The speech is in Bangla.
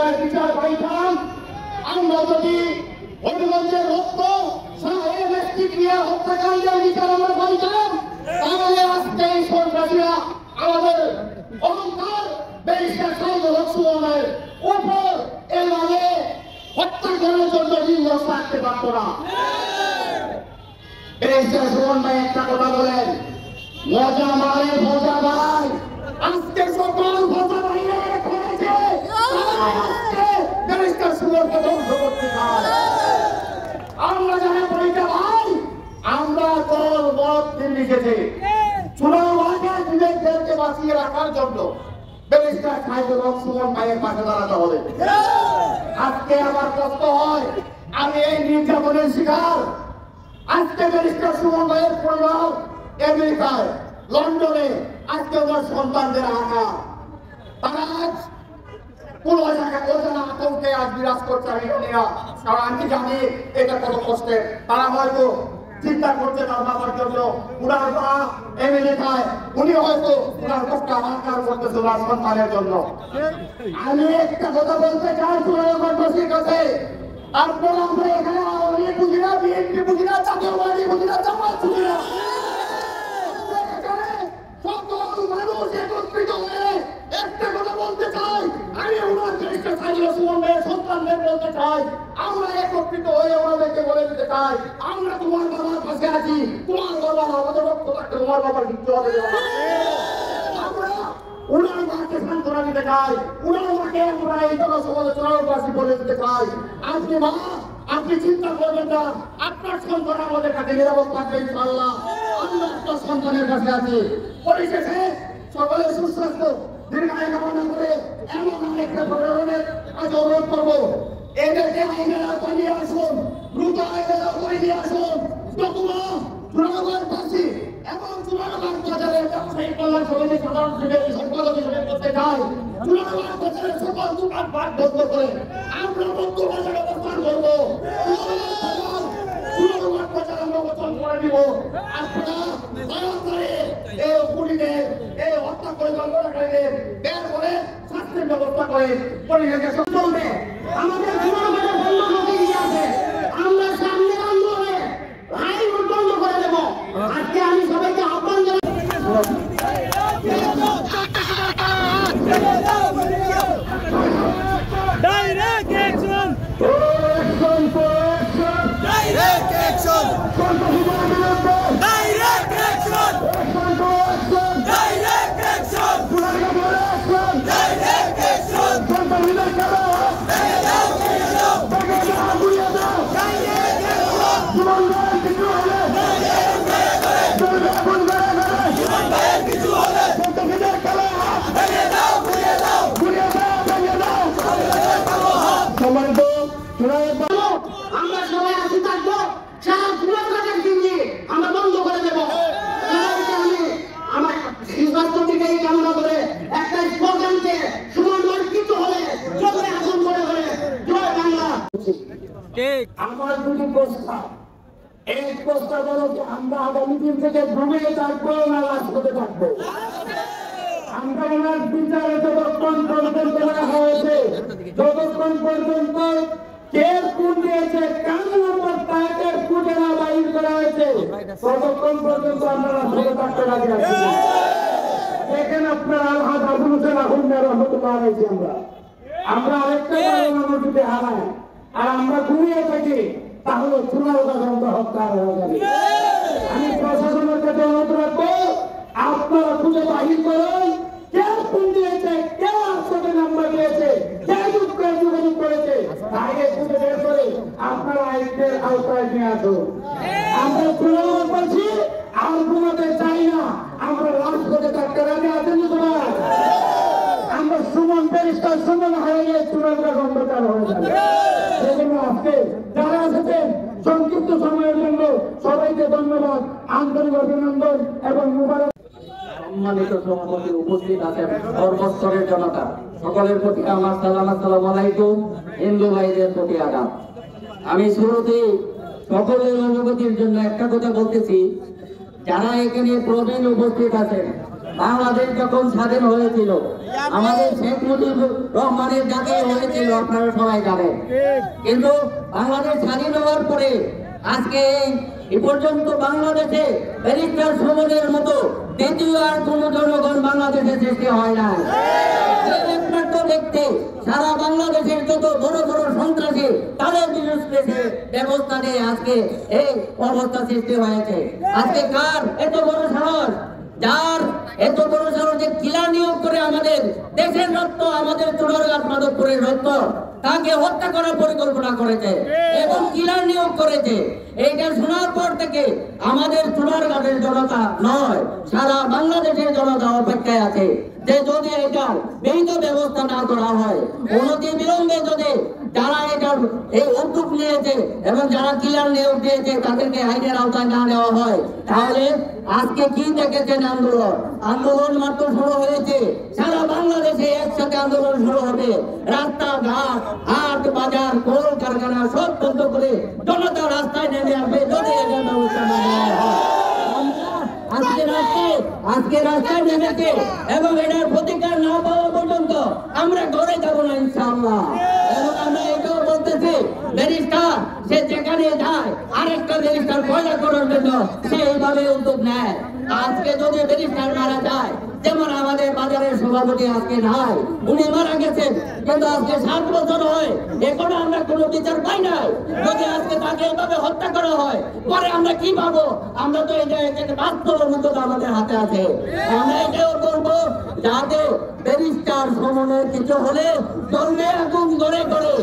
জায়গায় বিচার পাইতাম, আমরা যদি হবিগঞ্জের রক্ত ক্রিয়া হত্যাকাণ্ডের বিচার আমরা পাইতাম, তাহলে আজকে এই সন্ত্রাসীরা আমাদের অহংকার ব্যারিস্টার সাইদুল হক সুমনের উপর এভাবে হত্যা করার জন্য নির্দেশ রাখতে পারত না। ব্যারিস্টার সুমন ভাই একটা কথা বলেন, মজা মারে মজা ভাই, আজকে সকল মজা বাইরে করেছে, আজকে ব্যারিস্টার সুমনকে ধ্বংস করতে চায়। আমরা যারা বইটা ভাই, আমরা দল মত লিখেছি চুনাওয়াকে বিবেকদেরকে বাঁচিয়ে রাখার জন্য ব্যারিস্টার সাইদুল হক সুমন ভাইয়ের পাশে দাঁড়াতে হবে। আজকে আমার কষ্ট হয়, আমি এই নির্যাতনের শিকার। আজকে ব্যারিস্টার সুমন ভাইয়ের পরিবার আমেরিকায়, লন্ডনে, আজকে ওনার সন্তানদের আঁকা তারা আজ কোন আতঙ্কে আজ বিরাজ করছে। কারণ আমি জানি এটা কত কষ্টের। তারা হয়তো চিন্তা করছে তার বাবার জন্য, উনার মা আমেরিকায়, উনি হয়তো উনার কষ্টটা হাহাকার করতেছে ওনার সন্তানের জন্য। আমি একটা কথা বলতে চাই চূড়ান্তবাসীর কাছে, আপনারা আমরা এখানে আওয়ামী বুঝি না, বিএনপি বুঝি না, জাতীয়বাদী বুঝি না, জামাত বুঝি না, সকল মানুষ একত্রিত হয়ে একটা কথা বলতে চাই। আমি ওনার ব্যারিস্টার সাইদুল হক সুমন ভাইয়ের সন্তানদের বলতে চাই, আমরা একত্রিত হয়ে ওনাদেরকে বলে দিতে চাই, আমরা তোমার বাবার পাশে আছি, তোমার বাবা আমাদের রক্ত থাকতে তোমার বাবার মৃত্যু হবে না। আমরা ওনার মাকে সান্ত্বনা দিতে চাই, ওনার মাকে আমরা এই জনসমালোচনাবাসী বলে দিতে চাই, আপনি মা, আপনি চিন্তা করবেন না, আপনার সন্তান আমাদের কাছে নিরাপদ থাকবে ইনশাআল্লাহ। আমরা আপনার সন্তানের কাছে আছি। পরিশেষে সকলের সুস্বাস্থ্য দীর্ঘায়ু কামনা করে এমন আরেকটা প্রকরণের আজ অনুরোধ করবো, এদেরকে আইনের আওতায় নিয়ে আসুন, দ্রুত আইনের আওতায় নিয়ে আসুন। যতগুলো জনগণ পাচ্ছি এবং জনগণ বাজারের ব্যবসায়িক কল্যাণ সমিতি সাধারণ সম্পাদক হিসেবে করতে চাই, জনগণ বাজারের সকল দোকানপাট বন্ধ করে আমরা বন্ধ বাজারে অবস্থান করবো। করে দিব। আপনারা এই পুলিশের এই হত্যা পরিকল্পনাকারীদের বের করে শাস্তির ব্যবস্থা করে পরিবেশকে চলবে। আমাদের আমরা সামনে আন্দোলনে হাইরোড বন্ধ করে দেব। আজকে আমি সবাইকে আহ্বান আমার দুটি প্রস্তাব। এই প্রস্তাব হলো যে আমরা আগামী দিন থেকে ঘুমিয়ে থাকবো না রাজপথে থাকবো। আমরা ওনার বিচারে যতক্ষণ পর্যন্ত হয়েছে, যতক্ষণ পর্যন্ত কে খুন দিয়েছে, কানুন উপর তাকে খুঁজে না বাহির করা হয়েছে, ততক্ষণ পর্যন্ত আমরা রাজপথে থাকতে রাজি আছি। দেখেন আপনারা আলহাজ আবুল হোসেন আহমেদ রহমতুল্লাহ আলাইহি, আমরা আরেকটা মানুষ যদি হারাই আর আমরা ঘুমিয়ে থাকি তাহলে চূড়ান্ত হত্যা হয়ে যাবে। আমি প্রশাসনের কাছে অনুরোধ রাখবো, আপনারা খুঁজে বাহির করুন কে ফোন দিয়েছে, কে একসাথে নাম্বার দিয়েছে, কে যোগাযোগ করেছে, তাকে খুঁজে বের করে আপনারা আইনের আওতায় নিয়ে আসুন। আমরা চূড়ান্ত করছি, আর ঘুমাতে চাই না, আমরা রাজপথে থাকতে রাজি আছেন। আমরা সুমন ব্যারিস্টার সুমন হয়ে গিয়ে চূড়ান্ত অন্ধকার হয়ে যাবে। সেজন্য আজকে যারা এসেছেন সংক্ষিপ্ত সময়ের জন্য সবাইকে ধন্যবাদ, আন্তরিক অভিনন্দন এবং মুবারক। সম্মানিত সভাপতি উপস্থিত আছেন, সর্বস্তরের জনতা, সকলের প্রতি আমার সালাম, আসসালামু আলাইকুম। হিন্দু ভাইদের প্রতি আদাব। আমি শুরুতেই সকলের অনুভূতির জন্য একটা কথা বলতেছি, যারা এখানে প্রবীণ উপস্থিত আছেন বাংলাদেশ যখন স্বাধীন হয়েছিল, আমাদের শেখ মুজিবুর রহমানের যাকে হয়েছিল আপনারা সবাই জানেন। কিন্তু বাংলাদেশ স্বাধীন হওয়ার পরে আজকে এই পর্যন্ত বাংলাদেশে ব্যারিস্টার সুমনের মতো দ্বিতীয় আর কোনো জনগণ বাংলাদেশে সৃষ্টি হয় না। একমাত্র ব্যক্তি সারা বাংলাদেশের যত বড় বড় সন্ত্রাসী তাদের বিরুদ্ধে ব্যবস্থা নিয়ে আজকে এই অবস্থা সৃষ্টি হয়েছে। আজকে কার এত বড় সাহস, যার এত বড় সাহস যে কিলা নিয়োগ করে আমাদের দেশের রক্ত, আমাদের চুনারঘাট মাধবপুরের রক্ত, তাকে হত্যা করার পরিকল্পনা করেছে এবং কিলার নিয়োগ করেছে। এইটা শোনার পর থেকে আমাদের চুনারঘাটের জনতা নয়, সারা বাংলাদেশের জনতা অপেক্ষায় আছে যে যদি এটার বিহিত ব্যবস্থা না করা হয়, অনতি বিলম্বে যদি যারা এটার এই উদ্যোগ নিয়েছে এবং যারা কিলার নিয়োগ দিয়েছে তাদেরকে আইনের আওতায় না নেওয়া হয়, তাহলে আজকে কি দেখেছেন আন্দোলন মাত্র শুরু হয়েছে, সারা বাংলাদেশে একসাথে আন্দোলন শুরু হবে। রাস্তাঘাট, হাট বাজার, কল কারখানা সব বন্ধ করে জনতা রাস্তায় নেমে আসবে যদি এটার ব্যবস্থা না নেওয়া হয়। আজকে রাস্তায় নেমেছে এবং এটার প্রতিকার না পাওয়া পর্যন্ত আমরা ঘরে যাব না ইনশাআল্লাহ। এবং আমরা এটাও বলতেছি, ব্যারিস্টার সে যেখানে যায় আরেকটা ব্যারিস্টার পয়দা করার জন্য সে এইভাবে উদ্যোগ নেয়। আজকে যদি ব্যারিস্টার মারা যায়, যেমন আমাদের বাজারের সভাপতি আজকে নাই, উনি মারা গেছেন, কিন্তু আজকে 7 বছর হয় এখনো আমরা কোনো বিচার পাই নাই। যদি আজকে তাকে এভাবে হত্যা করা হয়, পরে আমরা কি পাবো? আমরা তো এটা বাস্তব মতো আমাদের হাতে আছে। আমরা এটাও করবো যাতে ব্যারিস্টার সুমনের কিছু হলে চলবে আগুন গড়ে গড়ে